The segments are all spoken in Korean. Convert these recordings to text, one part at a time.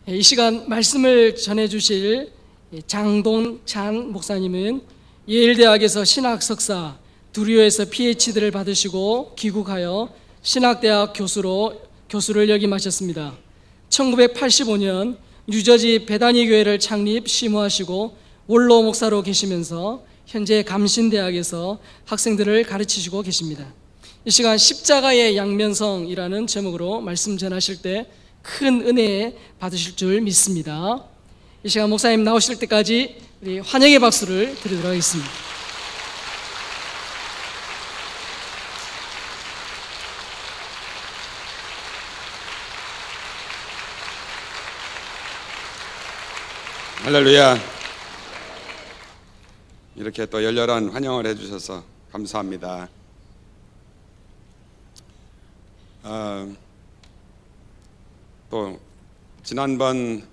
이 시간 말씀을 전해주실 장동찬 목사님은 예일대학에서 신학 석사, 두류에서 PhD를 받으시고 귀국하여 신학대학 교수를 역임하셨습니다. 1985년 뉴저지 베다니 교회를 창립 심호하시고 원로 목사로 계시면서 현재 감신대학에서 학생들을 가르치시고 계십니다. 이 시간 십자가의 양면성이라는 제목으로 말씀 전하실 때 큰 은혜 받으실 줄 믿습니다. 이 시간 목사님 나오실 때까지 우리 환영의 박수를 드리도록 하겠습니다. 할렐루야. 이렇게 또 열렬한 환영을 해주셔서 감사합니다. 또 지난번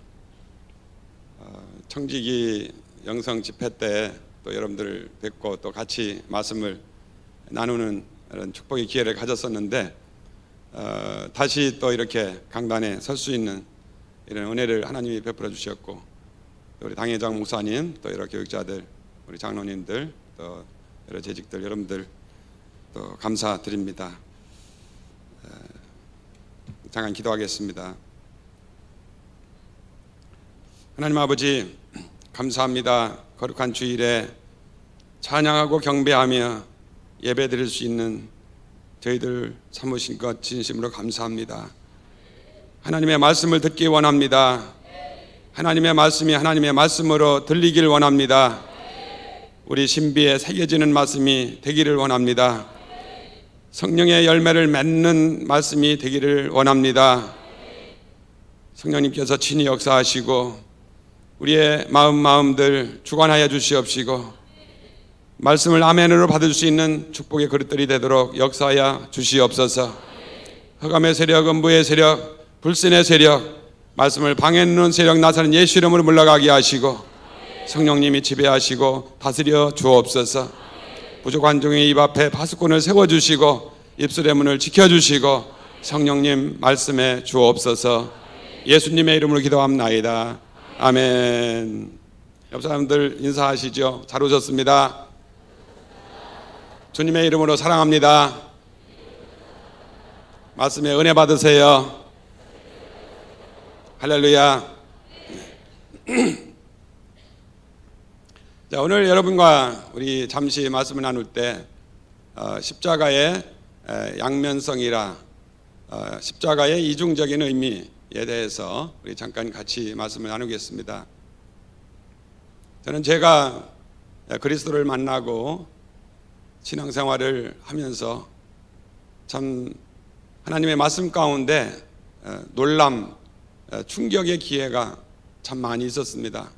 청지기 영성 집회 때 또 여러분들 뵙고 또 같이 말씀을 나누는 이런 축복의 기회를 가졌었는데 다시 또 이렇게 강단에 설 수 있는 이런 은혜를 하나님이 베풀어 주셨고, 또 우리 당회장 목사님, 또 여러 교육자들, 우리 장로님들, 또 여러 재직들 여러분들 또 감사드립니다. 잠깐 기도하겠습니다. 하나님 아버지, 감사합니다. 거룩한 주일에 찬양하고 경배하며 예배드릴 수 있는 저희들 삼으신 것 진심으로 감사합니다. 하나님의 말씀을 듣기 원합니다. 하나님의 말씀이 하나님의 말씀으로 들리길 원합니다. 우리 신비에 새겨지는 말씀이 되기를 원합니다. 성령의 열매를 맺는 말씀이 되기를 원합니다. 성령님께서 친히 역사하시고 우리의 마음들 주관하여 주시옵시고 말씀을 아멘으로 받을 수 있는 축복의 그릇들이 되도록 역사하여 주시옵소서. 흑암의 세력, 음부의 세력, 불신의 세력, 말씀을 방해하는 세력 나사는 예수 이름으로 물러가게 하시고 성령님이 지배하시고 다스려 주옵소서. 부족한 종의 입 앞에 파수꾼을 세워주시고 입술의 문을 지켜주시고 성령님 말씀해 주옵소서. 예수님의 이름으로 기도합나이다. 아멘. 옆 사람들 인사하시죠. 잘 오셨습니다. 주님의 이름으로 사랑합니다. 말씀에 은혜 받으세요. 할렐루야. 자, 오늘 여러분과 우리 잠시 말씀을 나눌 때 십자가의 양면성이라 십자가의 이중적인 의미에 대해서 우리 잠깐 같이 말씀을 나누겠습니다. 저는 제가 그리스도를 만나고 신앙생활을 하면서 참 하나님의 말씀 가운데 놀람, 충격의 기회가 참 많이 있었습니다.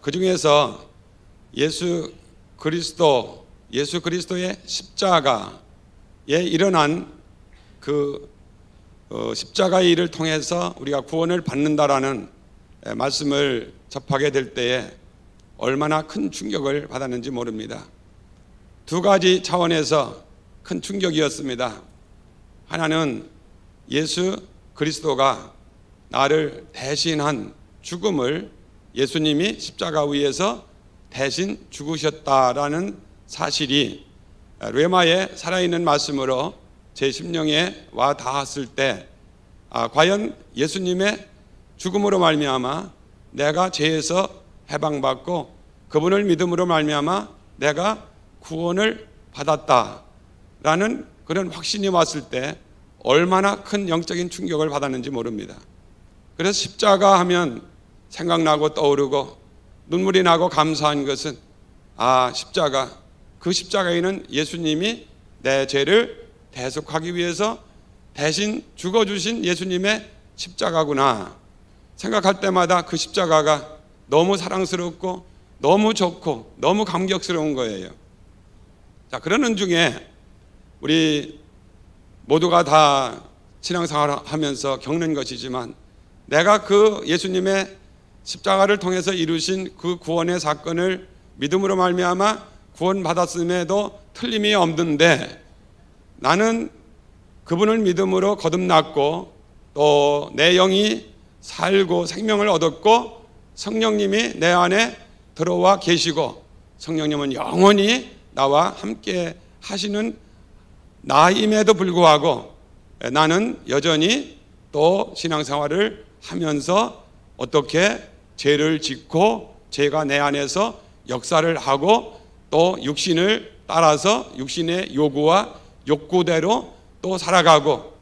그 중에서 예수 그리스도의 십자가에 일어난 그 십자가의 일을 통해서 우리가 구원을 받는다라는 말씀을 접하게 될 때에 얼마나 큰 충격을 받았는지 모릅니다. 두 가지 차원에서 큰 충격이었습니다. 하나는 예수 그리스도가 나를 대신한 죽음을 예수님이 십자가 위에서 대신 죽으셨다라는 사실이 뢰마의 살아있는 말씀으로 제 심령에 와 닿았을 때 과연 예수님의 죽음으로 말미암아 내가 죄에서 해방받고 그분을 믿음으로 말미암아 내가 구원을 받았다라는 그런 확신이 왔을 때 얼마나 큰 영적인 충격을 받았는지 모릅니다. 그래서 십자가 하면 생각나고 떠오르고 눈물이 나고 감사한 것은 십자가, 그 십자가에는 예수님이 내 죄를 대속하기 위해서 대신 죽어주신 예수님의 십자가구나 생각할 때마다 그 십자가가 너무 사랑스럽고 너무 좋고 너무 감격스러운 거예요. 자, 그러는 중에 우리 모두가 다 신앙생활을 하면서 겪는 것이지만 내가 그 예수님의 십자가를 통해서 이루신 그 구원의 사건을 믿음으로 말미암아 구원받았음에도 틀림이 없는데 나는 그분을 믿음으로 거듭났고 또 내 영이 살고 생명을 얻었고 성령님이 내 안에 들어와 계시고 성령님은 영원히 나와 함께 하시는 나임에도 불구하고 나는 여전히 또 신앙생활을 하면서 어떻게 죄를 짓고 죄가 내 안에서 역사를 하고 또 육신을 따라서 육신의 요구와 욕구대로 또 살아가고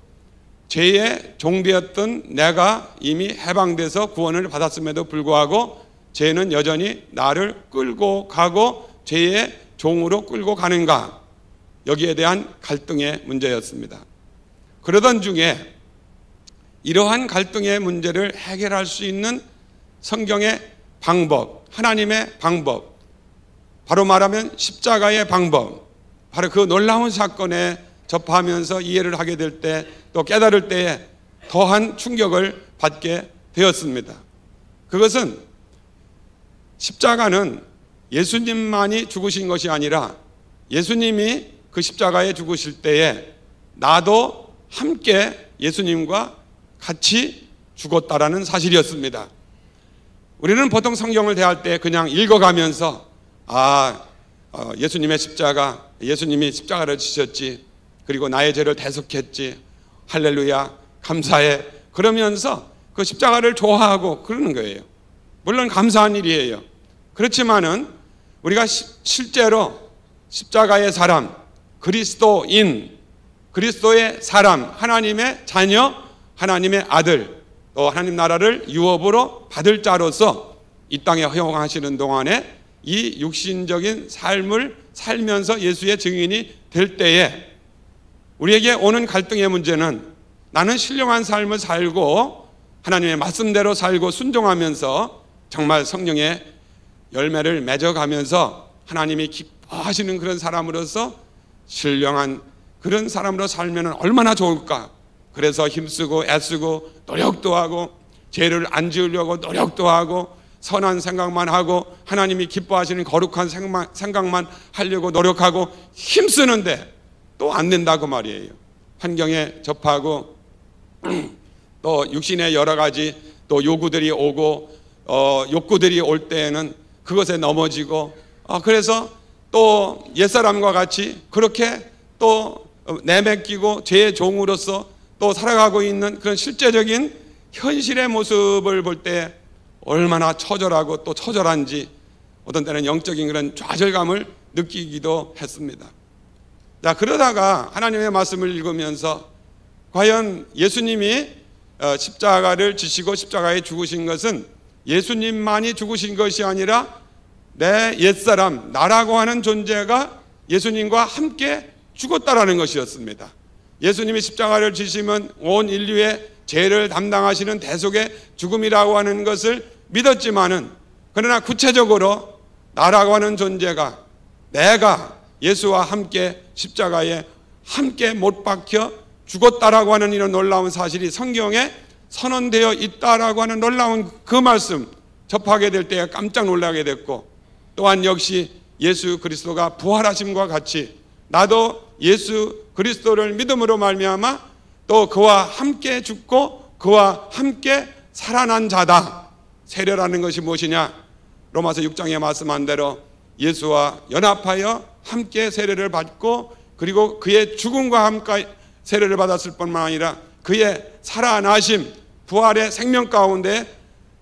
죄의 종되었던 내가 이미 해방돼서 구원을 받았음에도 불구하고 죄는 여전히 나를 끌고 가고 죄의 종으로 끌고 가는가, 여기에 대한 갈등의 문제였습니다. 그러던 중에 이러한 갈등의 문제를 해결할 수 있는 성경의 방법, 하나님의 방법, 바로 말하면 십자가의 방법, 바로 그 놀라운 사건에 접하면서 이해를 하게 될 때 또 깨달을 때에 더한 충격을 받게 되었습니다. 그것은 십자가는 예수님만이 죽으신 것이 아니라 예수님이 그 십자가에 죽으실 때에 나도 함께 예수님과 같이 죽었다라는 사실이었습니다. 우리는 보통 성경을 대할 때 그냥 읽어가면서 예수님의 십자가, 예수님이 십자가를 지셨지, 그리고 나의 죄를 대속했지, 할렐루야 감사해, 그러면서 그 십자가를 좋아하고 그러는 거예요. 물론 감사한 일이에요. 그렇지만은 우리가 실제로 십자가의 사람, 그리스도인, 그리스도의 사람, 하나님의 자녀, 하나님의 아들, 또 하나님 나라를 유업으로 받을 자로서 이 땅에 허용하시는 동안에 이 육신적인 삶을 살면서 예수의 증인이 될 때에 우리에게 오는 갈등의 문제는 나는 신령한 삶을 살고 하나님의 말씀대로 살고 순종하면서 정말 성령의 열매를 맺어가면서 하나님이 기뻐하시는 그런 사람으로서 신령한 그런 사람으로 살면 얼마나 좋을까. 그래서 힘쓰고 애쓰고 노력도 하고 죄를 안 지으려고 노력도 하고 선한 생각만 하고 하나님이 기뻐하시는 거룩한 생각만 하려고 노력하고 힘쓰는데 또 안 된다고 말이에요. 환경에 접하고 또 육신의 여러 가지 또 요구들이 오고 욕구들이 올 때에는 그것에 넘어지고 그래서 또 옛사람과 같이 그렇게 또 내맡기고 죄의 종으로서 또 살아가고 있는 그런 실제적인 현실의 모습을 볼 때 얼마나 처절하고 또 처절한지 어떤 때는 영적인 그런 좌절감을 느끼기도 했습니다. 자, 그러다가 하나님의 말씀을 읽으면서 과연 예수님이 십자가를 지시고 십자가에 죽으신 것은 예수님만이 죽으신 것이 아니라 내 옛사람, 나라고 하는 존재가 예수님과 함께 죽었다라는 것이었습니다. 예수님이 십자가를 지시면 온 인류의 죄를 담당하시는 대속의 죽음이라고 하는 것을 믿었지만은, 그러나 구체적으로 나라고 하는 존재가, 내가 예수와 함께 십자가에 함께 못 박혀 죽었다라고 하는 이런 놀라운 사실이 성경에 선언되어 있다라고 하는 놀라운 그 말씀 접하게 될 때 깜짝 놀라게 됐고, 또한 역시 예수 그리스도가 부활하심과 같이 나도 예수 그리스도를 믿음으로 말미암아 또 그와 함께 죽고 그와 함께 살아난 자다. 세례라는 것이 무엇이냐? 로마서 6장에 말씀한 대로 예수와 연합하여 함께 세례를 받고 그리고 그의 죽음과 함께 세례를 받았을 뿐만 아니라 그의 살아나심, 부활의 생명 가운데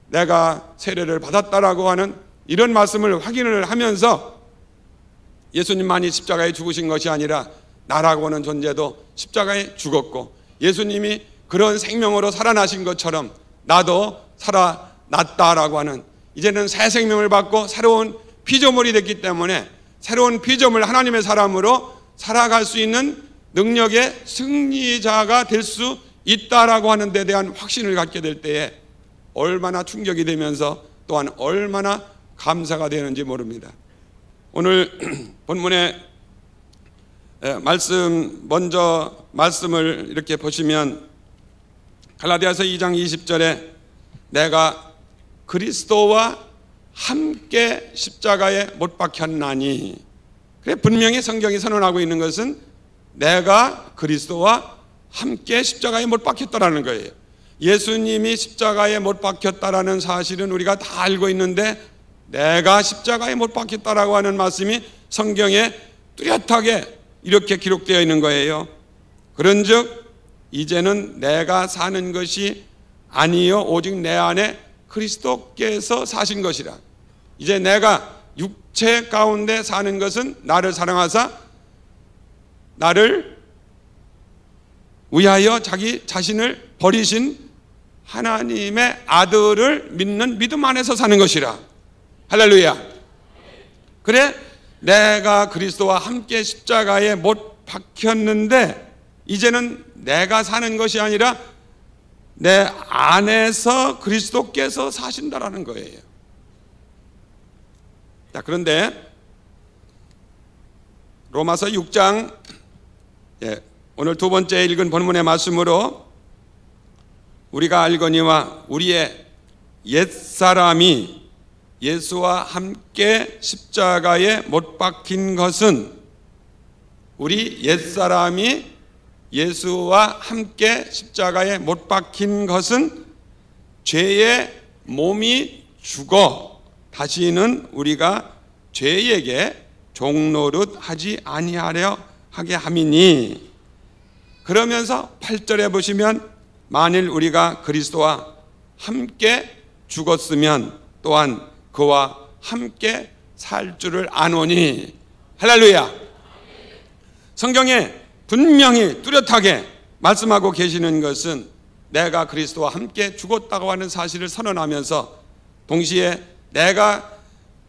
내가 세례를 받았다라고 하는 이런 말씀을 확인을 하면서 예수님만이 십자가에 죽으신 것이 아니라 나라고 하는 존재도 십자가에 죽었고 예수님이 그런 생명으로 살아나신 것처럼 나도 살아났다라고 하는, 이제는 새 생명을 받고 새로운 피조물이 됐기 때문에 새로운 피조물 하나님의 사람으로 살아갈 수 있는 능력의 승리자가 될 수 있다라고 하는 데 대한 확신을 갖게 될 때에 얼마나 충격이 되면서 또한 얼마나 감사가 되는지 모릅니다. 오늘 본문의 먼저 말씀을 이렇게 보시면 갈라디아서 2장 20절에 내가 그리스도와 함께 십자가에 못 박혔나니, 그래 분명히 성경이 선언하고 있는 것은 내가 그리스도와 함께 십자가에 못 박혔다라는 거예요. 예수님이 십자가에 못 박혔다라는 사실은 우리가 다 알고 있는데 내가 십자가에 못 박혔다라고 하는 말씀이 성경에 뚜렷하게 이렇게 기록되어 있는 거예요. 그런즉 이제는 내가 사는 것이 아니요 오직 내 안에 그리스도께서 사신 것이라. 이제 내가 육체 가운데 사는 것은 나를 사랑하사 나를 위하여 자기 자신을 버리신 하나님의 아들을 믿는 믿음 안에서 사는 것이라. 할렐루야. 그래 내가 그리스도와 함께 십자가에 못 박혔는데 이제는 내가 사는 것이 아니라 내 안에서 그리스도께서 사신다라는 거예요. 자, 그런데 로마서 6장 오늘 두 번째 읽은 본문의 말씀으로 우리가 알거니와 우리의 옛사람이 예수와 함께 십자가에 못 박힌 것은 우리 옛사람이 예수와 함께 십자가에 못 박힌 것은 죄의 몸이 죽어 다시는 우리가 죄에게 종노릇 하지 아니하려 하게 함이니. 그러면서 8절에 보시면 만일 우리가 그리스도와 함께 죽었으면 또한 그와 함께 살 줄을 아노니. 할렐루야. 성경에 분명히 뚜렷하게 말씀하고 계시는 것은 내가 그리스도와 함께 죽었다고 하는 사실을 선언하면서 동시에 내가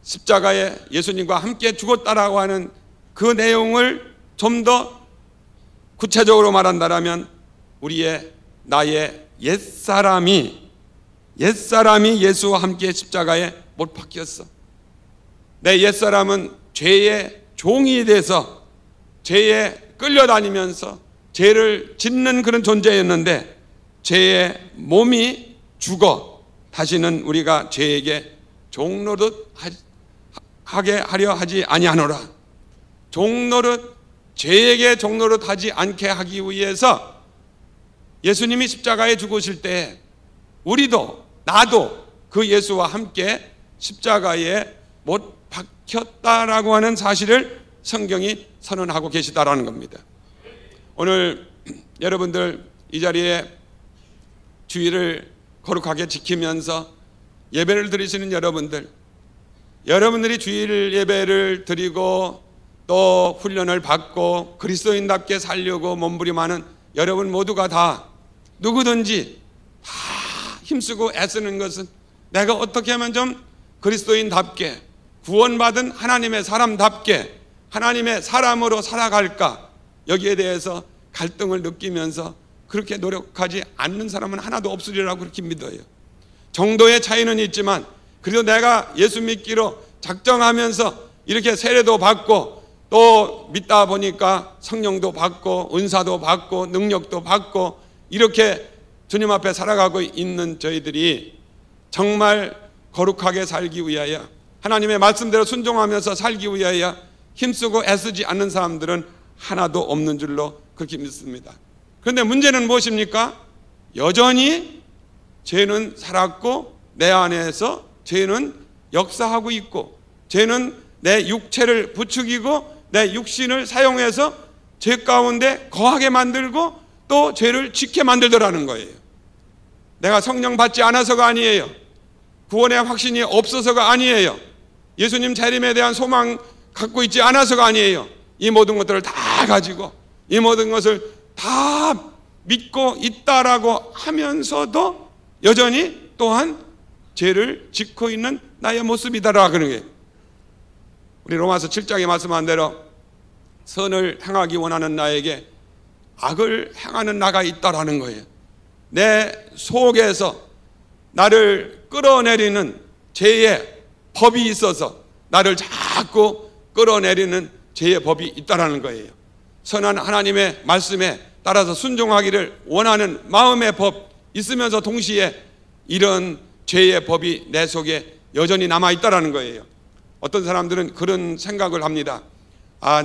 십자가에 예수님과 함께 죽었다라고 하는 그 내용을 좀 더 구체적으로 말한다면 나의 옛사람이 예수와 함께 십자가에 못 박혔어. 내 옛사람은 죄의 종이 돼서 죄에 끌려다니면서 죄를 짓는 그런 존재였는데 죄의 몸이 죽어 다시는 우리가 죄에게 종노릇 하게 하려 하지 아니하노라. 죄에게 종노릇 하지 않게 하기 위해서 예수님이 십자가에 죽으실 때 우리도 나도 그 예수와 함께 십자가에 못 박혔다라고 하는 사실을 성경이 선언하고 계시다라는 겁니다. 오늘 여러분들 이 자리에 주의를 거룩하게 지키면서 예배를 드리시는 여러분들이 주일 예배를 드리고 또 훈련을 받고 그리스도인답게 살려고 몸부림하는 여러분 모두가 다 누구든지 다 힘쓰고 애쓰는 것은 내가 어떻게 하면 좀 그리스도인답게 구원받은 하나님의 사람답게 하나님의 사람으로 살아갈까, 여기에 대해서 갈등을 느끼면서 그렇게 노력하지 않는 사람은 하나도 없으리라고 그렇게 믿어요. 정도의 차이는 있지만 그래도 내가 예수 믿기로 작정하면서 이렇게 세례도 받고 또 믿다 보니까 성령도 받고 은사도 받고 능력도 받고 이렇게 주님 앞에 살아가고 있는 저희들이 정말 거룩하게 살기 위하여 하나님의 말씀대로 순종하면서 살기 위하여 힘쓰고 애쓰지 않는 사람들은 하나도 없는 줄로 그렇게 믿습니다. 그런데 문제는 무엇입니까? 여전히 죄는 살았고 내 안에서 죄는 역사하고 있고 죄는 내 육체를 부추기고 내 육신을 사용해서 죄 가운데 거하게 만들고 또 죄를 짓게 만들더라는 거예요. 내가 성령 받지 않아서가 아니에요. 구원의 확신이 없어서가 아니에요. 예수님 재림에 대한 소망 갖고 있지 않아서가 아니에요. 이 모든 것들을 다 가지고 이 모든 것을 다 믿고 있다라고 하면서도 여전히 또한 죄를 짓고 있는 나의 모습이다라고 그러는 거예요. 우리 로마서 7장에 말씀한 대로 선을 행하기 원하는 나에게 악을 행하는 나가 있다라는 거예요. 내 속에서 나를 끌어내리는 죄의 법이 있어서 나를 자꾸 끌어내리는 죄의 법이 있다라는 거예요. 선한 하나님의 말씀에 따라서 순종하기를 원하는 마음의 법 있으면서 동시에 이런 죄의 법이 내 속에 여전히 남아있다라는 거예요. 어떤 사람들은 그런 생각을 합니다.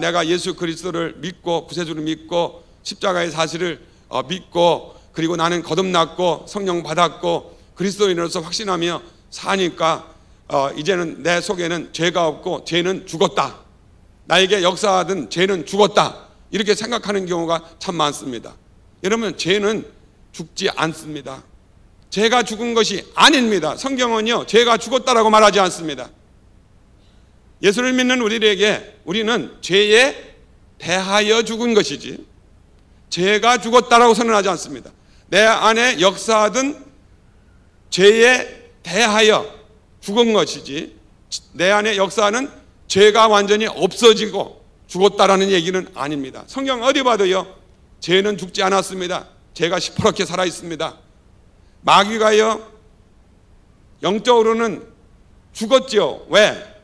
내가 예수 그리스도를 믿고 구세주를 믿고 십자가의 사실을 믿고 그리고 나는 거듭났고 성령 받았고 그리스도인으로서 확신하며 사니까 이제는 내 속에는 죄가 없고 죄는 죽었다. 나에게 역사하던 죄는 죽었다. 이렇게 생각하는 경우가 참 많습니다. 여러분, 죄는 죽지 않습니다. 죄가 죽은 것이 아닙니다. 성경은요, 죄가 죽었다라고 말하지 않습니다. 예수를 믿는 우리에게 우리는 죄에 대하여 죽은 것이지 죄가 죽었다라고 선언하지 않습니다. 내 안에 역사하던 죄에 대하여 죽은 것이지 내 안에 역사하는 죄가 완전히 없어지고 죽었다라는 얘기는 아닙니다. 성경 어디 봐도요, 죄는 죽지 않았습니다. 죄가 시퍼렇게 살아 있습니다. 마귀가요, 영적으로는 죽었죠. 왜?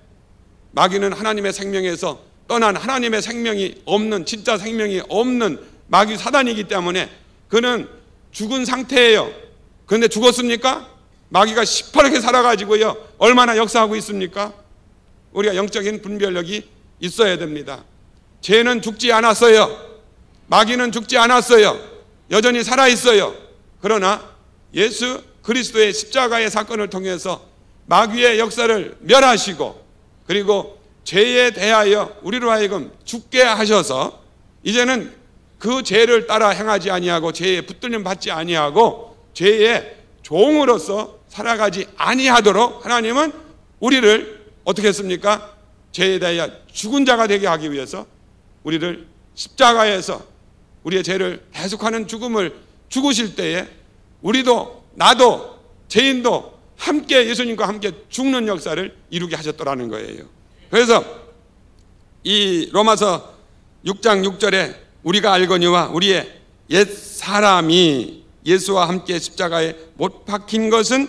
마귀는 하나님의 생명에서 떠난, 하나님의 생명이 없는, 진짜 생명이 없는 마귀 사단이기 때문에 그는 죽은 상태예요. 그런데 죽었습니까? 마귀가 시퍼렇게 살아가지고요, 얼마나 역사하고 있습니까? 우리가 영적인 분별력이 있어야 됩니다. 죄는 죽지 않았어요. 마귀는 죽지 않았어요. 여전히 살아있어요. 그러나 예수 그리스도의 십자가의 사건을 통해서 마귀의 역사를 멸하시고 그리고 죄에 대하여 우리로 하여금 죽게 하셔서 이제는 그 죄를 따라 행하지 아니하고 죄에 붙들림 받지 아니하고 죄의 종으로서 살아가지 아니하도록 하나님은 우리를 어떻게 했습니까? 죄에 대하여 죽은 자가 되게 하기 위해서 우리를 십자가에서 우리의 죄를 대속하는 죽음을 죽으실 때에 우리도 나도 죄인도 함께 예수님과 함께 죽는 역사를 이루게 하셨더라는 거예요. 그래서 이 로마서 6장 6절에 우리가 알거니와 우리의 옛 사람이 예수와 함께 십자가에 못 박힌 것은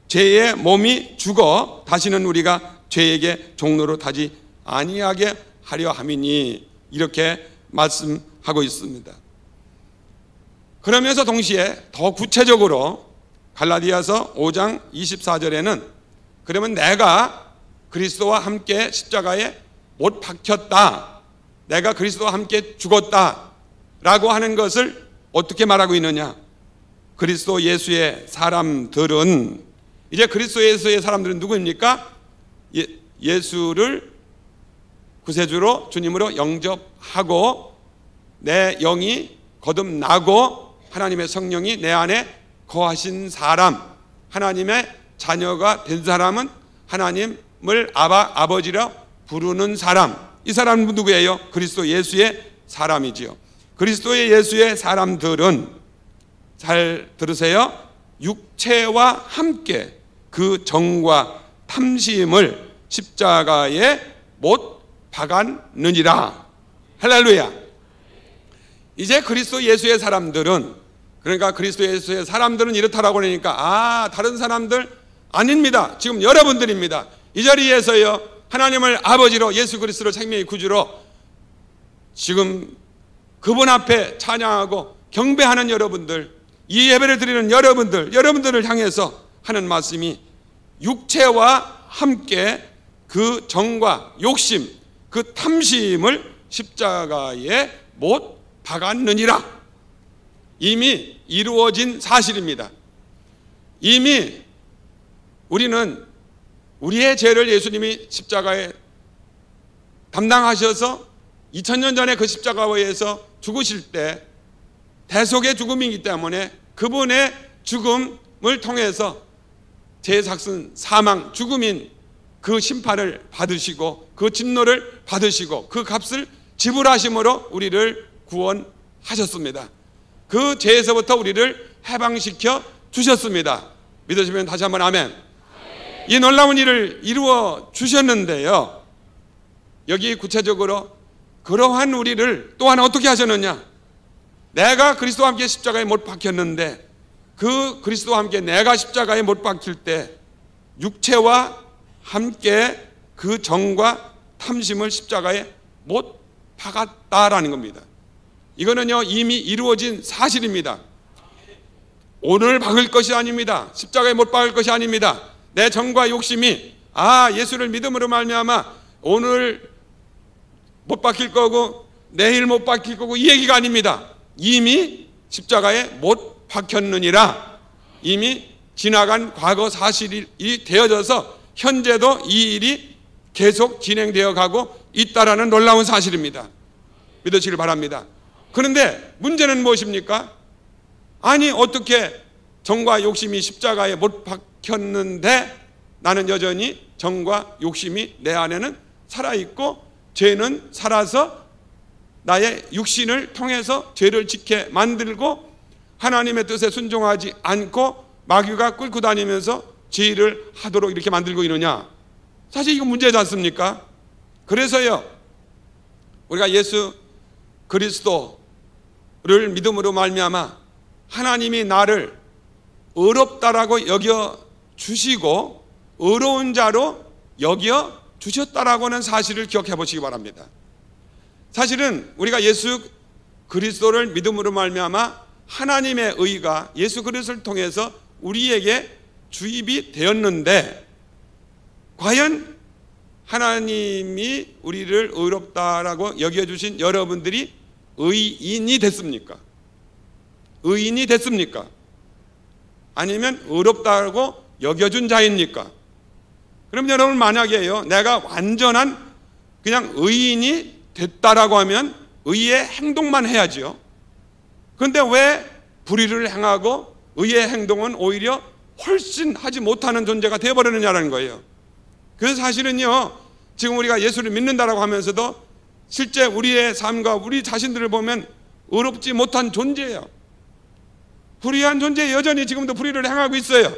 죄의 몸이 죽어 다시는 우리가 죄에게 종로로 타지 아니하게 하려 함이니, 이렇게 말씀하고 있습니다. 그러면서 동시에 더 구체적으로 갈라디아서 5장 24절에는 그러면 내가 그리스도와 함께 십자가에 못 박혔다, 내가 그리스도와 함께 죽었다 라고 하는 것을 어떻게 말하고 있느냐? 그리스도 예수의 사람들은, 이제 그리스도 예수의 사람들은 누구입니까? 예수를 구세주로 주님으로 영접하고 내 영이 거듭나고 하나님의 성령이 내 안에 거하신 사람, 하나님의 자녀가 된 사람은 하나님을 아버지라 부르는 사람, 이 사람은 누구예요? 그리스도 예수의 사람이지요. 그리스도의 예수의 사람들은, 잘 들으세요, 육체와 함께 그 정과 탐심을 십자가에 못 박았느니라. 할렐루야. 이제 그리스도 예수의 사람들은, 그러니까 그리스도 예수의 사람들은 이렇다라고 하니까 다른 사람들 아닙니다. 지금 여러분들입니다. 이 자리에서요, 하나님을 아버지로 예수 그리스도를 생명의 구주로 지금 그분 앞에 찬양하고 경배하는 여러분들, 이 예배를 드리는 여러분들을 향해서 하는 말씀이 육체와 함께 그 정과 욕심, 그 탐심을 십자가에 못 박았느니라. 이미 이루어진 사실입니다. 이미 우리는 우리의 죄를 예수님이 십자가에 담당하셔서 2000년 전에 그 십자가에서 죽으실 때 대속의 죽음이기 때문에 그분의 죽음을 통해서 제삭슨 사망 죽음인 그 심판을 받으시고 그 진노를 받으시고 그 값을 지불하심으로 우리를 구원하셨습니다. 그 죄에서부터 우리를 해방시켜 주셨습니다. 믿으시면 다시 한번 아멘. 이 놀라운 일을 이루어 주셨는데요, 여기 구체적으로 그러한 우리를 또한 어떻게 하셨느냐? 내가 그리스도와 함께 십자가에 못 박혔는데 그 그리스도와 함께 내가 십자가에 못 박힐 때 육체와 함께 그 정과 탐심을 십자가에 못 박았다라는 겁니다. 이거는요, 이미 이루어진 사실입니다. 오늘 박을 것이 아닙니다. 십자가에 못 박을 것이 아닙니다. 내 정과 욕심이 예수를 믿음으로 말미암아 오늘 못 박힐 거고 내일 못 박힐 거고 이 얘기가 아닙니다. 이미 십자가에 못 박혔느니라. 이미 지나간 과거 사실이 되어져서 현재도 이 일이 계속 진행되어 가고 있다라는 놀라운 사실입니다. 믿으시길 바랍니다. 그런데 문제는 무엇입니까? 아니, 어떻게 정과 욕심이 십자가에 못 박혔는데 나는 여전히 정과 욕심이 내 안에는 살아있고 죄는 살아서 나의 육신을 통해서 죄를 짓게 만들고 하나님의 뜻에 순종하지 않고 마귀가 끌고 다니면서 죄를 하도록 이렇게 만들고 있느냐? 사실 이거 문제지 않습니까? 그래서요, 우리가 예수 그리스도를 믿음으로 말미암아 하나님이 나를 의롭다라고 여겨 주시고 의로운 자로 여겨 주셨다라고는 사실을 기억해 보시기 바랍니다. 사실은 우리가 예수 그리스도를 믿음으로 말미암아 하나님의 의가 예수 그리스도를 통해서 우리에게 주입이 되었는데, 과연 하나님이 우리를 의롭다라고 여겨주신 여러분들이 의인이 됐습니까? 의인이 됐습니까? 아니면 의롭다고 여겨준 자입니까? 그럼 여러분, 만약에요, 내가 완전한 그냥 의인이 됐다라고 하면 의의 행동만 해야지요. 그런데 왜 불의를 행하고 의의 행동은 오히려 훨씬 하지 못하는 존재가 되어버리느냐는 거예요. 그래서 사실은요, 지금 우리가 예수를 믿는다라고 하면서도 실제 우리의 삶과 우리 자신들을 보면 의롭지 못한 존재예요. 불의한 존재, 여전히 지금도 불의를 행하고 있어요.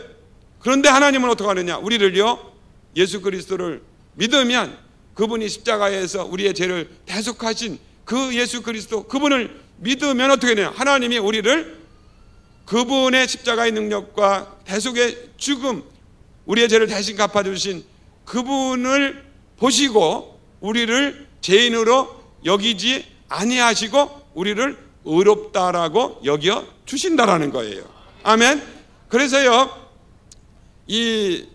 그런데 하나님은 어떻게 하느냐? 우리를요, 예수 그리스도를 믿으면 그분이 십자가에서 우리의 죄를 대속하신 그 예수 그리스도, 그분을 믿으면 어떻게 되냐? 하나님이 우리를 그분의 십자가의 능력과 대속의 죽음, 우리의 죄를 대신 갚아주신 그분을 보시고 우리를 죄인으로 여기지 아니하시고 우리를 의롭다라고 여겨 주신다라는 거예요. 아멘. 그래서요, 이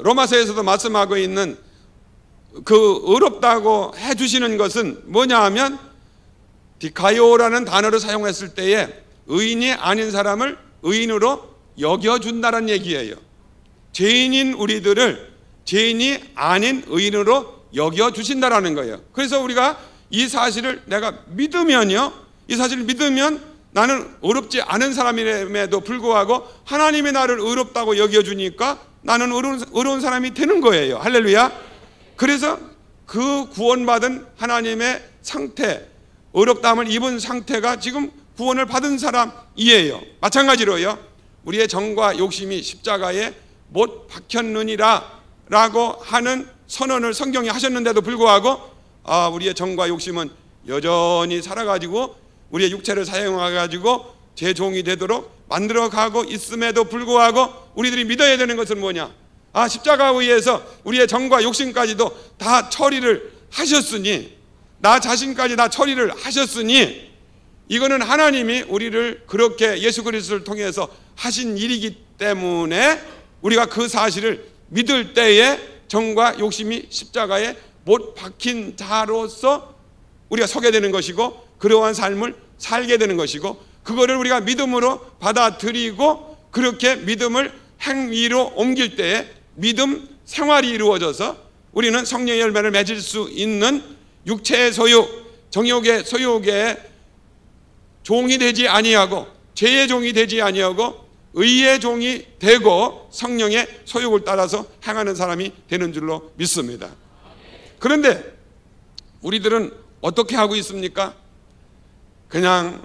로마서에서도 말씀하고 있는 그 의롭다고 해주시는 것은 뭐냐 하면 디카요라는 단어를 사용했을 때에 의인이 아닌 사람을 의인으로 여겨준다는 얘기예요. 죄인인 우리들을 죄인이 아닌 의인으로 여겨주신다라는 거예요. 그래서 우리가 이 사실을 내가 믿으면요, 이 사실을 믿으면 나는 의롭지 않은 사람임에도 불구하고 하나님이 나를 의롭다고 여겨주니까 나는 의로운 사람이 되는 거예요. 할렐루야. 그래서 그 구원받은 하나님의 상태, 의롭다함을 입은 상태가 지금 구원을 받은 사람이에요. 마찬가지로요, 우리의 정과 욕심이 십자가에 못 박혔느니라 라고 하는 선언을 성경이 하셨는데도 불구하고 우리의 정과 욕심은 여전히 살아가지고 우리의 육체를 사용해가지고 제 종이 되도록 만들어가고 있음에도 불구하고 우리들이 믿어야 되는 것은 뭐냐? 십자가에 의해서 우리의 정과 욕심까지도 다 처리를 하셨으니, 나 자신까지 다 처리를 하셨으니, 이거는 하나님이 우리를 그렇게 예수 그리스도를 통해서 하신 일이기 때문에 우리가 그 사실을 믿을 때에 정과 욕심이 십자가에 못 박힌 자로서 우리가 서게 되는 것이고 그러한 삶을 살게 되는 것이고, 그거를 우리가 믿음으로 받아들이고 그렇게 믿음을 행위로 옮길 때에 믿음 생활이 이루어져서 우리는 성령의 열매를 맺을 수 있는 육체의 소유, 정욕의 소유의 종이 되지 아니하고 죄의 종이 되지 아니하고 의의 종이 되고 성령의 소욕을 따라서 행하는 사람이 되는 줄로 믿습니다. 그런데 우리들은 어떻게 하고 있습니까? 그냥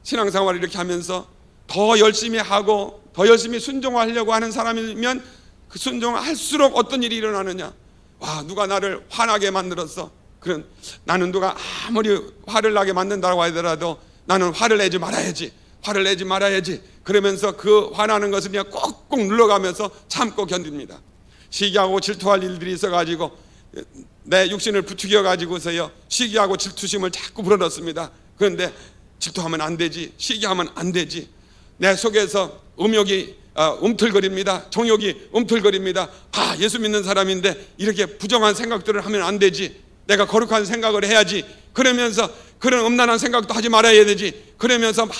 신앙생활을 이렇게 하면서 더 열심히 하고 더 열심히 순종하려고 하는 사람이면 그 순종할수록 어떤 일이 일어나느냐? 누가 나를 화나게 만들었어. 그런, 나는 누가 아무리 화를 나게 만든다고 하더라도 나는 화를 내지 말아야지, 화를 내지 말아야지. 그러면서 그 화나는 것을 그냥 꾹꾹 눌러가면서 참고 견딥니다. 시기하고 질투할 일들이 있어가지고 내 육신을 부추겨 가지고서요, 시기하고 질투심을 자꾸 불어넣습니다. 그런데 질투하면 안 되지, 시기하면 안 되지. 내 속에서 음욕이 움틀거립니다. 정욕이 움틀거립니다. 예수 믿는 사람인데 이렇게 부정한 생각들을 하면 안 되지, 내가 거룩한 생각을 해야지. 그러면서 그런 음란한 생각도 하지 말아야 되지. 그러면서 막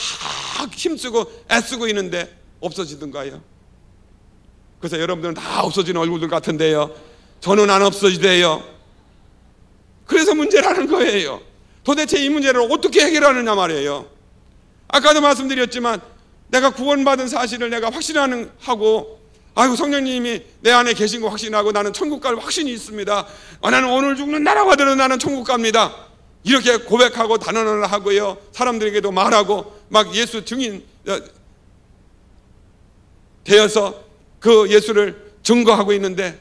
힘쓰고 애쓰고 있는데 없어지던가요? 그래서 여러분들은 다 없어지는 얼굴들 같은데요, 저는 안 없어지대요. 그래서 문제라는 거예요. 도대체 이 문제를 어떻게 해결하느냐 말이에요. 아까도 말씀드렸지만 내가 구원받은 사실을 내가 확신하고, 아이고 성령님이 내 안에 계신 거 확신하고 나는 천국 갈 확신이 있습니다. 나는 오늘 죽는 나라가 되는 나는 천국 갑니다. 이렇게 고백하고 단언을 하고요, 사람들에게도 말하고 막 예수 증인 되어서 그 예수를 증거하고 있는데,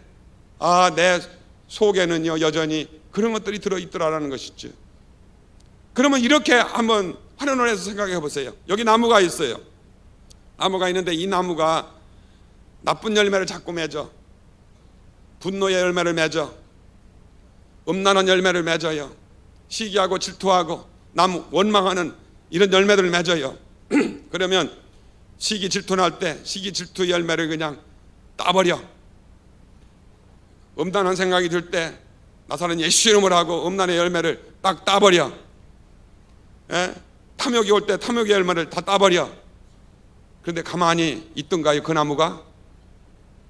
내 속에는요 여전히 그런 것들이 들어있더라라는 것이죠. 그러면 이렇게 한번 환원을 해서 생각해 보세요. 여기 나무가 있어요. 나무가 있는데 이 나무가 나쁜 열매를 자꾸 맺어. 분노의 열매를 맺어. 음란한 열매를 맺어요. 시기하고 질투하고 원망하는 이런 열매들을 맺어요. 그러면 시기 질투 날 때 시기 질투 열매를 그냥 따버려. 음란한 생각이 들 때 나사는 예수 이름을 하고 음란의 열매를 딱 따버려. 탐욕이 올 때 탐욕의 열매를 다 따버려. 그런데 가만히 있던가요? 그 나무가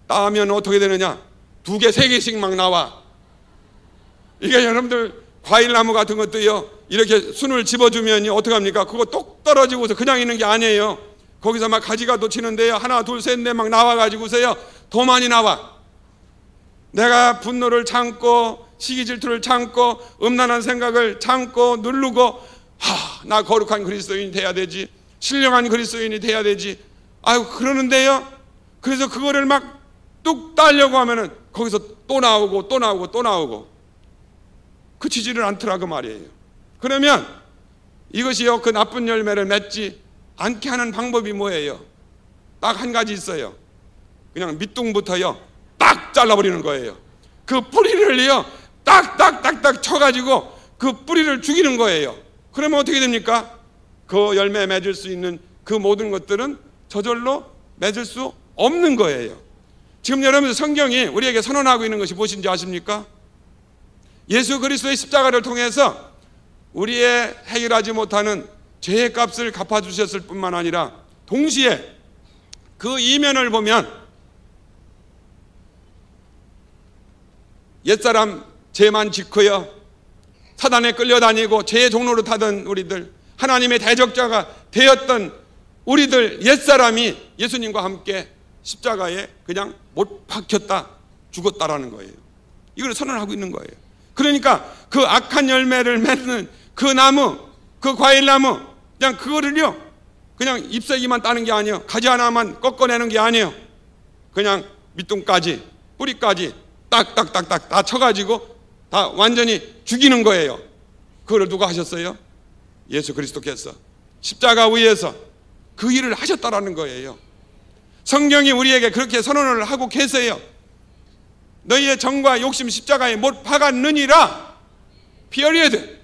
따면 어떻게 되느냐? 2개, 3개씩 막 나와. 이게 여러분들 과일나무 같은 것도요, 이렇게 순을 집어주면 어떻게 합니까? 그거 똑 떨어지고서 그냥 있는 게 아니에요. 거기서 막 가지가 돋치는데요, 하나 둘 셋 넷 막 나와가지고서요 더 많이 나와. 내가 분노를 참고 시기 질투를 참고 음란한 생각을 참고 누르고, 나 거룩한 그리스도인이 돼야 되지, 신령한 그리스도인이 돼야 되지, 그러는데요, 그래서 그거를 막 뚝 따려고 하면은 거기서 또 나오고 또 나오고 또 나오고 그치지를 않더라고 말이에요. 그러면 이것이요, 그 나쁜 열매를 맺지 않게 하는 방법이 뭐예요? 딱 한 가지 있어요. 그냥 밑둥부터요 딱 잘라버리는 거예요. 그 뿌리를요 딱딱딱딱 쳐가지고 그 뿌리를 죽이는 거예요. 그러면 어떻게 됩니까? 그 열매 맺을 수 있는 그 모든 것들은 저절로 맺을 수 없는 거예요. 지금 여러분 성경이 우리에게 선언하고 있는 것이 무엇인지 아십니까? 예수 그리스도의 십자가를 통해서 우리의 해결하지 못하는 죄의 값을 갚아주셨을 뿐만 아니라 동시에 그 이면을 보면 옛사람 죄만 짓고요, 사단에 끌려다니고 죄의 종로로 타던 우리들, 하나님의 대적자가 되었던 우리들 옛사람이 예수님과 함께 십자가에 그냥 못 박혔다, 죽었다라는 거예요. 이걸 선언하고 있는 거예요. 그러니까 그 악한 열매를 맺는 그 나무, 그 과일나무, 그냥 그거를요 그냥 잎사귀만 따는 게 아니에요. 가지 하나만 꺾어내는 게 아니에요. 그냥 밑둥까지 뿌리까지 딱딱딱딱 다 쳐가지고 다 완전히 죽이는 거예요. 그걸 누가 하셨어요? 예수 그리스도께서 십자가 위에서 그 일을 하셨다라는 거예요. 성경이 우리에게 그렇게 선언을 하고 계세요. 너희의 정과 욕심 십자가에 못 박았느니라. 피어리에드.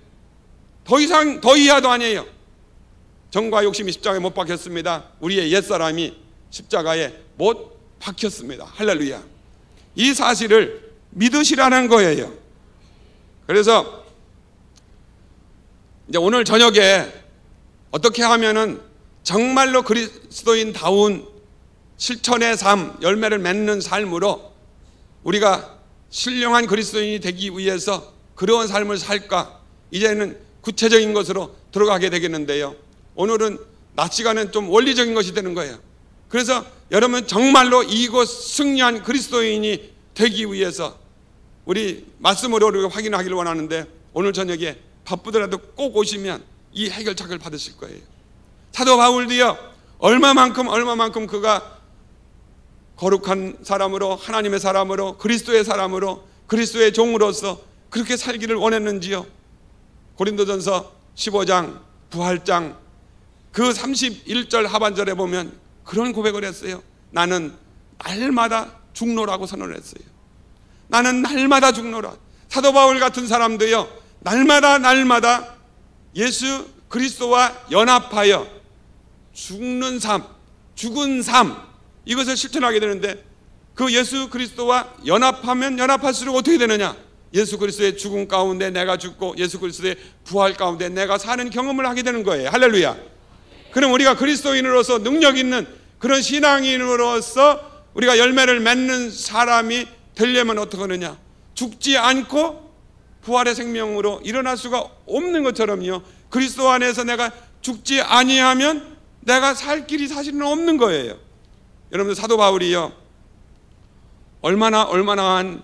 더 이상 더 이하도 아니에요. 정과 욕심이 십자가에 못 박혔습니다. 우리의 옛사람이 십자가에 못 박혔습니다. 할렐루야. 이 사실을 믿으시라는 거예요. 그래서 이제 오늘 저녁에 어떻게 하면은 정말로 그리스도인다운 실천의 삶, 열매를 맺는 삶으로 우리가 신령한 그리스도인이 되기 위해서 그런 삶을 살까, 이제는 구체적인 것으로 들어가게 되겠는데요, 오늘은 낮 시간은 좀 원리적인 것이 되는 거예요. 그래서 여러분 정말로 이곳 승리한 그리스도인이 되기 위해서 우리 말씀으로 우리가 확인하기를 원하는데, 오늘 저녁에 바쁘더라도 꼭 오시면 이 해결책을 받으실 거예요. 사도 바울도요 얼마만큼 그가 거룩한 사람으로, 하나님의 사람으로, 그리스도의 사람으로, 그리스도의 종으로서 그렇게 살기를 원했는지요. 고린도전서 15장 부활장 그 31절 하반절에 보면 그런 고백을 했어요. 나는 날마다 죽노라고 선언을 했어요. 나는 날마다 죽노라. 사도 바울 같은 사람도요 날마다 예수 그리스도와 연합하여 죽는 삶, 죽은 삶, 이것을 실천하게 되는데, 그 예수 그리스도와 연합하면 연합할수록 어떻게 되느냐? 예수 그리스도의 죽음 가운데 내가 죽고 예수 그리스도의 부활 가운데 내가 사는 경험을 하게 되는 거예요. 할렐루야. 그럼 우리가 그리스도인으로서 능력 있는 그런 신앙인으로서 우리가 열매를 맺는 사람이 되려면 어떻게 하느냐? 죽지 않고 부활의 생명으로 일어날 수가 없는 것처럼요, 그리스도 안에서 내가 죽지 아니하면 내가 살 길이 사실은 없는 거예요. 여러분들, 사도 바울이요 얼마나 한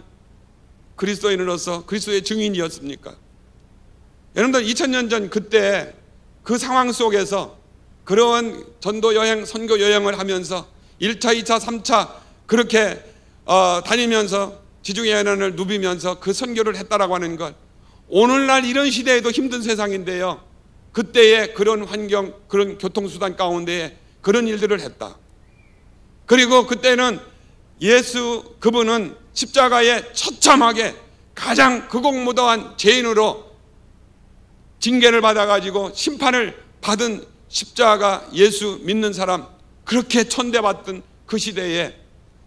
그리스도인으로서 그리스도의 증인이었습니까? 여러분들, 2000년 전 그때 그 상황 속에서 그런 전도 여행, 선교 여행을 하면서 1차, 2차, 3차 그렇게 다니면서 지중해 연안을 누비면서 그 선교를 했다라고 하는 것, 오늘날 이런 시대에도 힘든 세상인데요, 그때의 그런 환경, 그런 교통수단 가운데에 그런 일들을 했다. 그리고 그때는 예수, 그분은 십자가에 처참하게 가장 극악무도한 죄인으로 징계를 받아가지고 심판을 받은 십자가 예수 믿는 사람, 그렇게 천대받던 그 시대에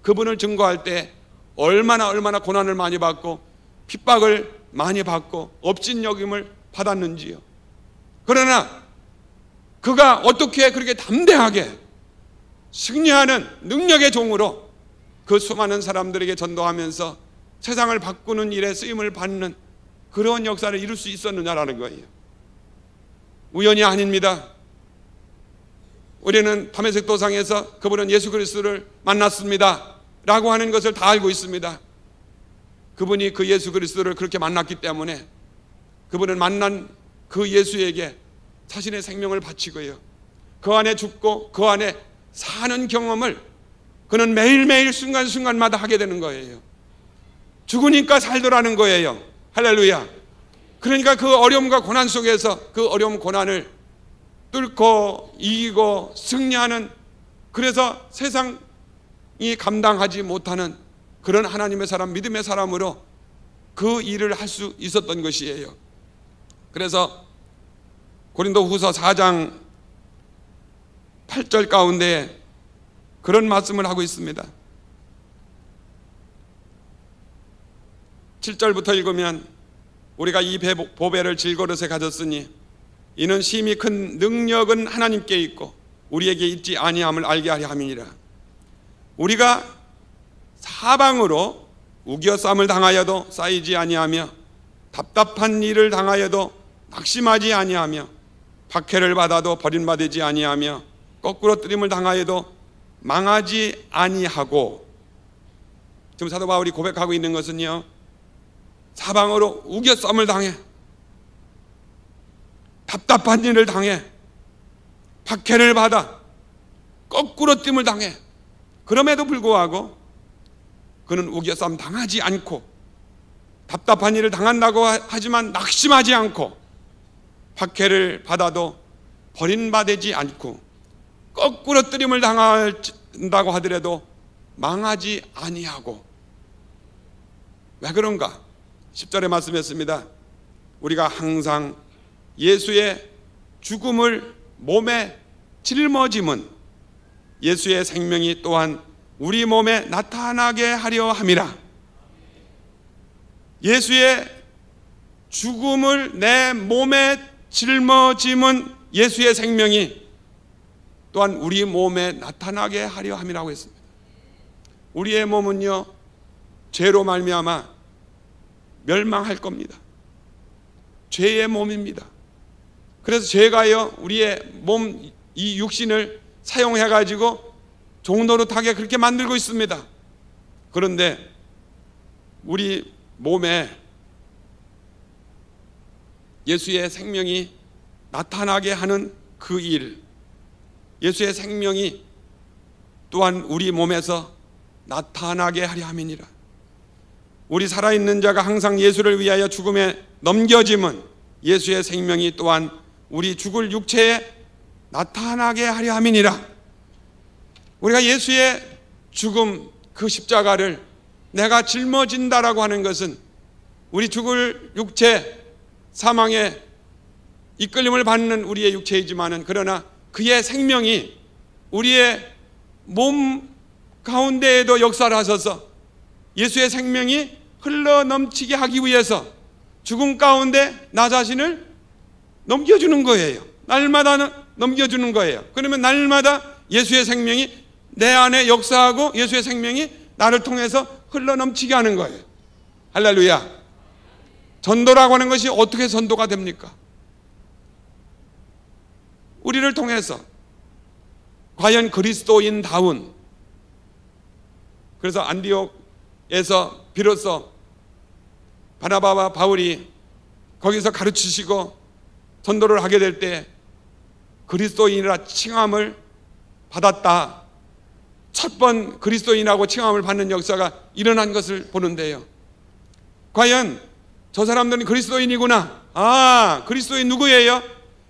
그분을 증거할 때 얼마나 고난을 많이 받고 핍박을 많이 받고 업신여김을 받았는지요. 그러나 그가 어떻게 그렇게 담대하게 승리하는 능력의 종으로 그 수많은 사람들에게 전도하면서 세상을 바꾸는 일에 쓰임을 받는 그런 역사를 이룰 수 있었느냐라는 거예요. 우연이 아닙니다. 우리는 다메섹 도상에서 그분은 예수 그리스도를 만났습니다 라고 하는 것을 다 알고 있습니다. 그분이 그 예수 그리스도를 그렇게 만났기 때문에 그분은 만난 그 예수에게 자신의 생명을 바치고요, 그 안에 죽고 그 안에 사는 경험을 그는 매일매일 순간순간마다 하게 되는 거예요. 죽으니까 살더라는 거예요. 할렐루야. 그러니까 그 어려움과 고난 속에서 그 어려움 고난을 뚫고 이기고 승리하는, 그래서 세상이 감당하지 못하는 그런 하나님의 사람, 믿음의 사람으로 그 일을 할 수 있었던 것이에요. 그래서 고린도후서 4장 8절 가운데 그런 말씀을 하고 있습니다. 7절부터 읽으면, 우리가 이 보배를 질그릇에 가졌으니 이는 심히 큰 능력은 하나님께 있고 우리에게 있지 아니함을 알게 하려 함이니라. 우리가 사방으로 우겨쌈을 당하여도 쌓이지 아니하며 답답한 일을 당하여도 낙심하지 아니하며 박해를 받아도 버림받지 아니하며 거꾸로 뜨림을 당하여도 망하지 아니하고, 지금 사도 바울이 고백하고 있는 것은요, 사방으로 우겨쌈을 당해, 답답한 일을 당해, 박해를 받아, 거꾸로 뜸을 당해, 그럼에도 불구하고 그는 우겨쌈 당하지 않고, 답답한 일을 당한다고 하지만 낙심하지 않고, 박해를 받아도 버림받지 않고, 거꾸로 뜨림을 당한다고 하더라도 망하지 아니하고. 왜 그런가? 10절에 말씀했습니다. 우리가 항상 예수의 죽음을 몸에 짊어짐은 예수의 생명이 또한 우리 몸에 나타나게 하려 함이라. 예수의 죽음을 내 몸에 짊어짐은 예수의 생명이 또한 우리 몸에 나타나게 하려 함이라고 했습니다. 우리의 몸은요, 죄로 말미암아 멸망할 겁니다. 죄의 몸입니다. 그래서 죄가요, 우리의 몸, 이 육신을 사용해 가지고 종노릇하게 그렇게 만들고 있습니다. 그런데 우리 몸에 예수의 생명이 나타나게 하는 그 일, 예수의 생명이 또한 우리 몸에서 나타나게 하려 함이니라. 우리 살아있는 자가 항상 예수를 위하여 죽음에 넘겨짐은 예수의 생명이 또한 우리 죽을 육체에 나타나게 하려 함이니라. 우리가 예수의 죽음, 그 십자가를 내가 짊어진다라고 하는 것은 우리 죽을 육체, 사망에 이끌림을 받는 우리의 육체이지만은, 그러나 그의 생명이 우리의 몸 가운데에도 역사를 하셔서 예수의 생명이 흘러넘치게 하기 위해서 죽음 가운데 나 자신을 넘겨주는 거예요. 날마다 넘겨주는 거예요. 그러면 날마다 예수의 생명이 내 안에 역사하고 예수의 생명이 나를 통해서 흘러넘치게 하는 거예요. 할렐루야. 전도라고 하는 것이 어떻게 전도가 됩니까? 우리를 통해서 과연 그리스도인다운, 그래서 안디옥에서 비로소 바나바와 바울이 거기서 가르치시고 전도를 하게 될 때 그리스도인이라 칭함을 받았다. 첫 번 그리스도인이라고 칭함을 받는 역사가 일어난 것을 보는데요. 과연 저 사람들은 그리스도인이구나. 아, 그리스도인 누구예요?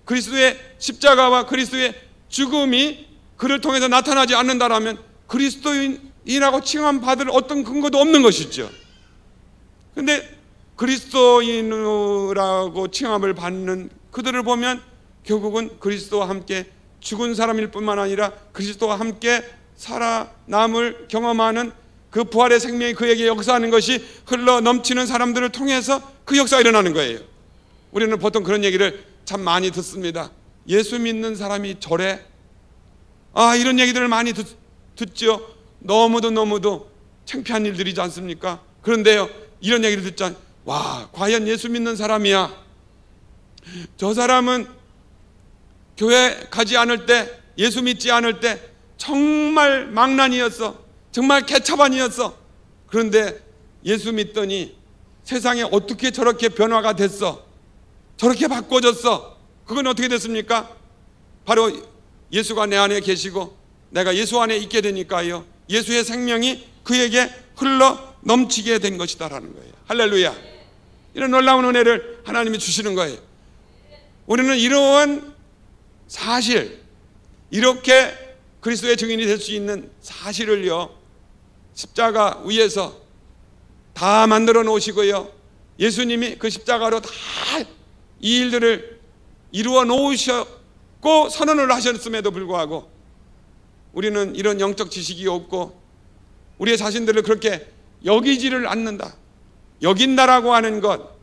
그리스도의 십자가와 그리스도의 죽음이 그를 통해서 나타나지 않는다라면 그리스도인이라고 칭함 받을 어떤 근거도 없는 것이죠. 그런데 그리스도인이라고 칭함을 받는 그들을 보면 결국은 그리스도와 함께 죽은 사람일 뿐만 아니라 그리스도와 함께 살아남을 경험하는 그 부활의 생명이 그에게 역사하는 것이 흘러 넘치는 사람들을 통해서 그 역사가 일어나는 거예요. 우리는 보통 그런 얘기를 참 많이 듣습니다. 예수 믿는 사람이 저래? 아, 이런 얘기들을 많이 듣죠. 너무도 창피한 일들이지 않습니까? 그런데요, 이런 얘기를 듣자, 와, 과연 예수 믿는 사람이야. 저 사람은 교회 가지 않을 때, 예수 믿지 않을 때 정말 망난이었어. 정말 개차반이었어. 그런데 예수 믿더니 세상에 어떻게 저렇게 변화가 됐어? 저렇게 바꿔졌어? 그건 어떻게 됐습니까? 바로 예수가 내 안에 계시고 내가 예수 안에 있게 되니까요, 예수의 생명이 그에게 흘러 넘치게 된 것이다라는 거예요. 할렐루야. 이런 놀라운 은혜를 하나님이 주시는 거예요. 우리는 이러한 사실, 이렇게 그리스도의 증인이 될 수 있는 사실을요, 십자가 위에서 다 만들어 놓으시고요, 예수님이 그 십자가로 다 이 일들을 이루어 놓으셨고 선언을 하셨음에도 불구하고 우리는 이런 영적 지식이 없고 우리의 자신들을 그렇게 여기지를 않는다. 여긴다라고 하는 것,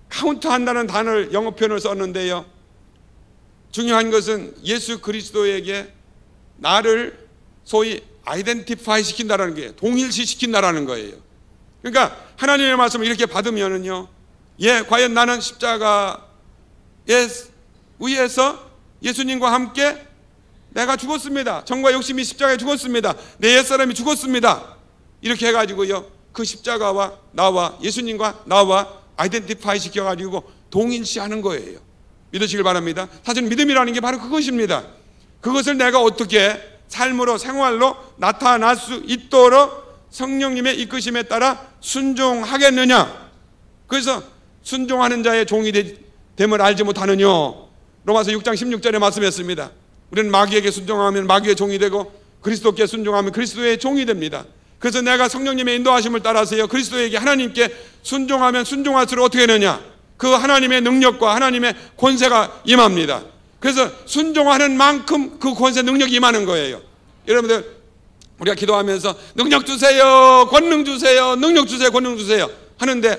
카운트한다는 단어를 영어 표현을 썼는데요, 중요한 것은 예수 그리스도에게 나를 소위 아이덴티파이 시킨다라는 게, 동일시 시킨다라는 거예요. 그러니까 하나님의 말씀을 이렇게 받으면은요, 예, 과연 나는 십자가에 위에서 예수님과 함께 내가 죽었습니다. 정과 욕심이 십자가에 죽었습니다. 내 옛사람이 죽었습니다. 이렇게 해가지고요, 그 십자가와 나와 예수님과 나와 아이덴티파이 시켜가지고 동일시하는 거예요. 믿으시길 바랍니다. 사실 믿음이라는 게 바로 그것입니다. 그것을 내가 어떻게 삶으로, 생활로 나타날 수 있도록 성령님의 이끄심에 따라 순종하겠느냐. 그래서 순종하는 자의 종이 됨을 알지 못하느냐. 로마서 6장 16절에 말씀했습니다. 우리는 마귀에게 순종하면 마귀의 종이 되고 그리스도께 순종하면 그리스도의 종이 됩니다. 그래서 내가 성령님의 인도하심을 따라서요, 그리스도에게, 하나님께 순종하면 순종할수록 어떻게 되느냐, 그 하나님의 능력과 하나님의 권세가 임합니다. 그래서 순종하는 만큼 그 권세, 능력이 임하는 거예요. 여러분들, 우리가 기도하면서 능력 주세요, 권능 주세요, 능력 주세요, 권능 주세요 하는데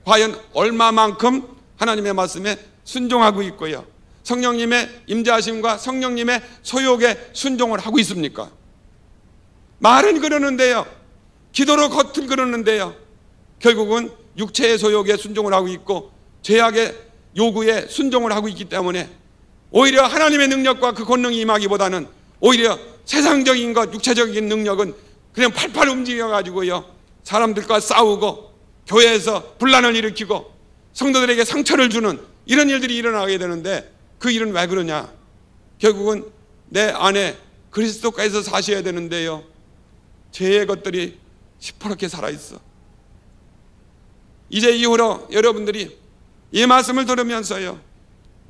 과연 얼마만큼 하나님의 말씀에 순종하고 있고요, 성령님의 임재하심과 성령님의 소욕에 순종을 하고 있습니까? 말은 그러는데요, 기도로 겉은 그러는데요, 결국은 육체의 소욕에 순종을 하고 있고 죄악의 요구에 순종을 하고 있기 때문에 오히려 하나님의 능력과 그 권능이 임하기보다는 오히려 세상적인 것, 육체적인 능력은 그냥 팔팔 움직여가지고요, 사람들과 싸우고 교회에서 분란을 일으키고 성도들에게 상처를 주는 이런 일들이 일어나게 되는데, 그 일은 왜 그러냐? 결국은 내 안에 그리스도께서 사셔야 되는데요, 죄의 것들이 시퍼렇게 살아있어. 이제 이후로 여러분들이 이 말씀을 들으면서요,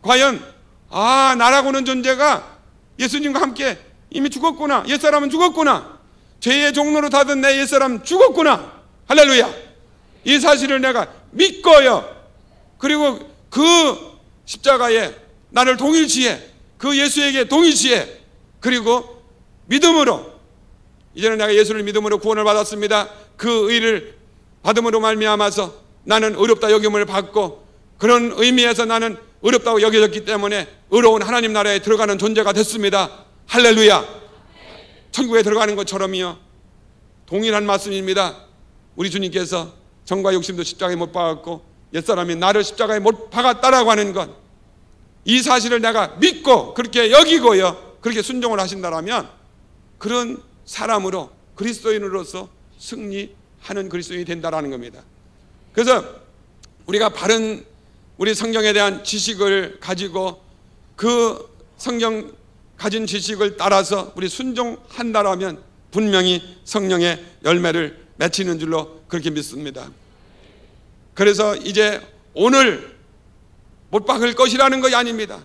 과연 나라고는 존재가 예수님과 함께 이미 죽었구나, 옛사람은 죽었구나, 죄의 종로로 타던 내 옛사람 죽었구나, 할렐루야, 이 사실을 내가 믿고요, 그리고 그 십자가에 나를 동일시해, 그 예수에게 동일시해, 그리고 믿음으로, 이제는 내가 예수를 믿음으로 구원을 받았습니다, 그 의를 받음으로 말미암아서 나는 의롭다 여김을 받고 그런 의미에서 나는 의롭다고 여겨졌기 때문에 의로운 하나님 나라에 들어가는 존재가 됐습니다. 할렐루야. 천국에 들어가는 것처럼이요. 동일한 말씀입니다. 우리 주님께서 정과 욕심도 십자가에 못 박았고 옛사람이 나를 십자가에 못 박았다라고 하는 것, 이 사실을 내가 믿고 그렇게 여기고요, 그렇게 순종을 하신다라면 그런 사람으로 그리스도인으로서 승리하는 그리스도인이 된다라는 겁니다. 그래서 우리가 바른 우리 성경에 대한 지식을 가지고 그 성경 가진 지식을 따라서 우리 순종한다라면 분명히 성령의 열매를 맺히는 줄로 그렇게 믿습니다. 그래서 이제 오늘 못 박을 것이라는 것이 아닙니다.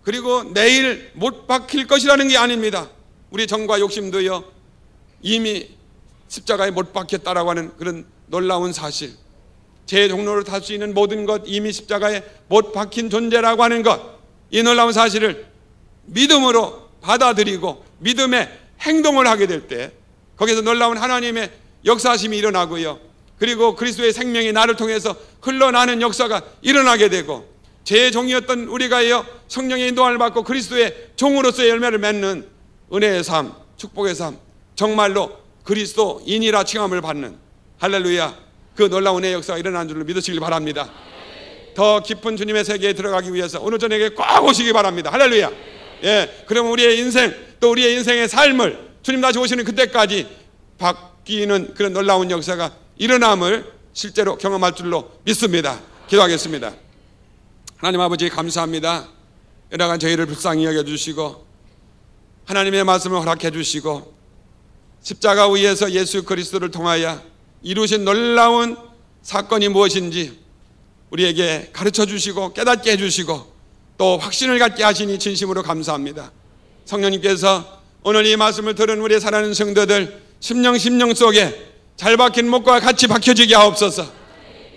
그리고 내일 못 박힐 것이라는 게 아닙니다. 우리 정과 욕심도요, 이미 십자가에 못 박혔다라고 하는 그런 놀라운 사실, 제 종로를 탈 수 있는 모든 것 이미 십자가에 못 박힌 존재라고 하는 것, 이 놀라운 사실을 믿음으로 받아들이고 믿음의 행동을 하게 될 때 거기서 놀라운 하나님의 역사하심이 일어나고요, 그리고 그리스도의 생명이 나를 통해서 흘러나는 역사가 일어나게 되고 제 종이었던 우리가요 성령의 인도함을 받고 그리스도의 종으로서의 열매를 맺는 은혜의 삶, 축복의 삶, 정말로 그리스도인이라 칭함을 받는, 할렐루야, 그 놀라운 은혜의 역사가 일어나는 줄로 믿으시길 바랍니다. 더 깊은 주님의 세계에 들어가기 위해서 오늘 저녁에 꼭 오시기 바랍니다. 할렐루야. 예, 그러면 우리의 인생, 또 우리의 인생의 삶을 주님 다시 오시는 그때까지 바뀌는 그런 놀라운 역사가 일어남을 실제로 경험할 줄로 믿습니다. 기도하겠습니다. 하나님 아버지, 감사합니다. 여러간 저희를 불쌍히 여겨주시고 하나님의 말씀을 허락해 주시고 십자가 위에서 예수 그리스도를 통하여 이루신 놀라운 사건이 무엇인지 우리에게 가르쳐 주시고 깨닫게 해주시고 또 확신을 갖게 하시니 진심으로 감사합니다. 성령님께서 오늘 이 말씀을 들은 우리의 사랑하는 성도들 심령 속에 잘 박힌 목과 같이 박혀지게 하옵소서.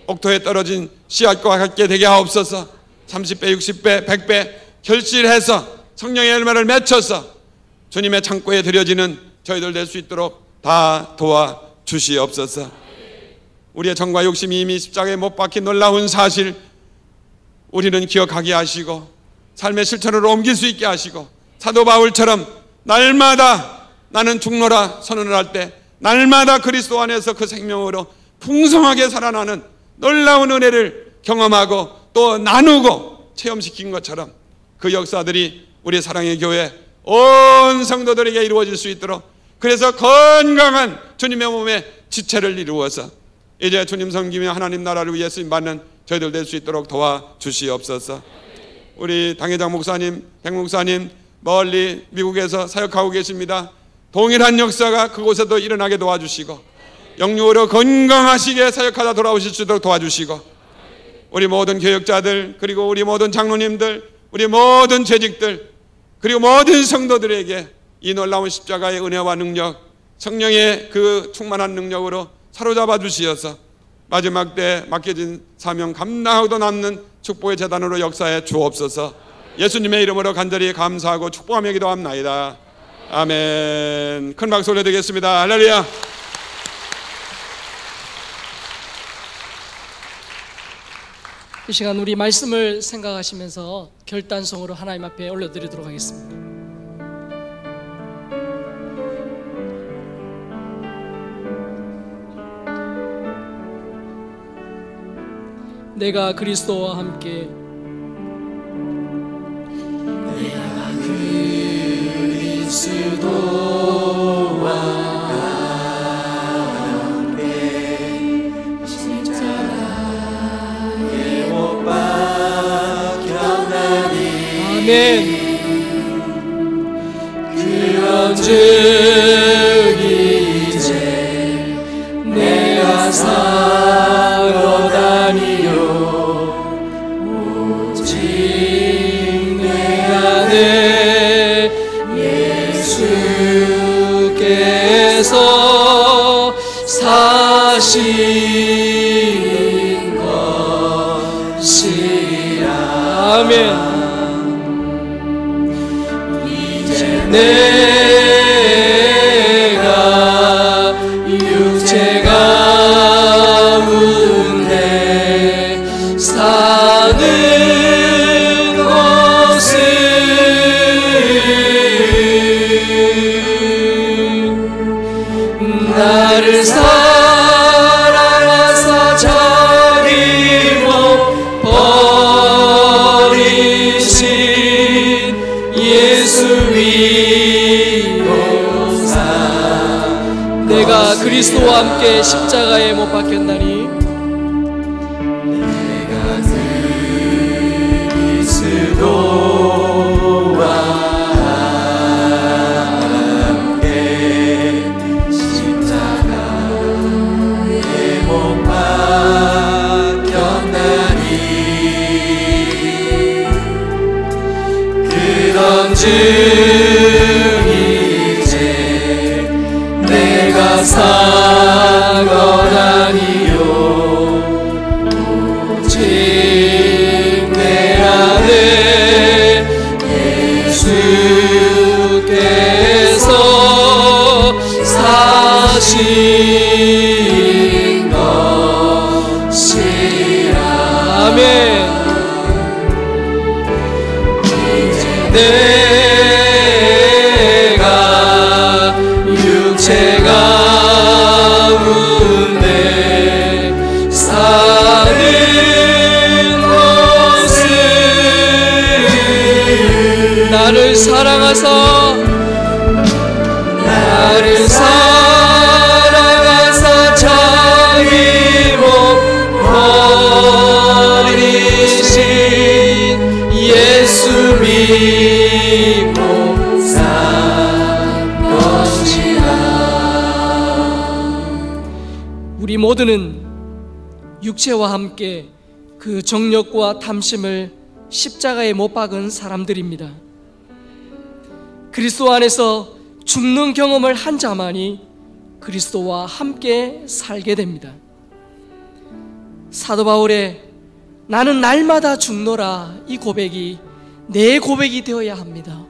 옥토에 떨어진 씨앗과 같게 되게 하옵소서. 30배, 60배, 100배 결실해서 성령의 열매를 맺혀서 주님의 창고에 들여지는 저희들 될 수 있도록 다 도와주시옵소서. 우리의 정과 욕심이 이미 십자가에 못 박힌 놀라운 사실 우리는 기억하게 하시고 삶의 실천으로 옮길 수 있게 하시고 사도 바울처럼 날마다 나는 죽노라 선언을 할 때 날마다 그리스도 안에서 그 생명으로 풍성하게 살아나는 놀라운 은혜를 경험하고 또 나누고 체험시킨 것처럼 그 역사들이 우리 사랑의 교회 온 성도들에게 이루어질 수 있도록, 그래서 건강한 주님의 몸의 지체를 이루어서 이제 주님 섬기며 하나님 나라를 위해 쓰임받는 저희들 될 수 있도록 도와주시옵소서. 우리 당회장 목사님, 백 목사님 멀리 미국에서 사역하고 계십니다. 동일한 역사가 그곳에도 일어나게 도와주시고 영육으로 건강하시게 사역하다 돌아오실 수 있도록 도와주시고 우리 모든 교역자들, 그리고 우리 모든 장로님들, 우리 모든 재직들, 그리고 모든 성도들에게 이 놀라운 십자가의 은혜와 능력, 성령의 그 충만한 능력으로 사로잡아 주시어서 마지막 때 맡겨진 사명 감당하고도 남는 축복의 재단으로 역사해 주옵소서. 예수님의 이름으로 간절히 감사하고 축복하며 기도합나이다. 아멘. 큰 박수 올려드리겠습니다. 할렐루야. 이 시간 우리 말씀을 생각하시면서 결단성으로 하나님 앞에 올려드리도록 하겠습니다. 내가 그리스도와 함께, 내가 그리스도와 함께 십자가에 못 박혔나니 아멘. 그런즉 이제 내가 사러 다니요 오직 내 안에 예수께서 사시는 것이라. 아멘. 이제 내가 육체가 사랑하사 자기 몸 버리신 예수 위로사 내가 그리스도와 함께 십자가에 못 박혔나니 그리스도와 함께 십자가에 못 박혔나니 그런즉 이제 내가 산 것 아니요 오직 내 안에 예수께서 사신 것이라. 아멘. 이제 내가 육체 가운데 사는 것은 나를 사랑하사 자기 몸 버리신 예수 믿고 산 것이라. 우리 모두는 육체와 함께 그 정욕과 탐심을 십자가에 못 박은 사람들입니다. 그리스도 안에서 죽는 경험을 한 자만이 그리스도와 함께 살게 됩니다. 사도 바울의 나는 날마다 죽노라 이 고백이 내 고백이 되어야 합니다.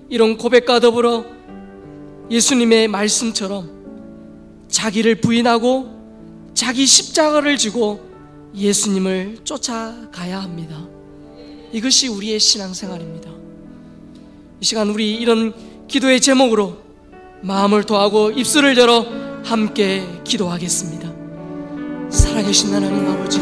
이런 고백과 더불어 예수님의 말씀처럼 자기를 부인하고 자기 십자가를 지고 예수님을 쫓아가야 합니다. 이것이 우리의 신앙생활입니다. 이 시간 우리 이런 기도의 제목으로 마음을 더하고 입술을 열어 함께 기도하겠습니다. 살아계신 하나님 아버지,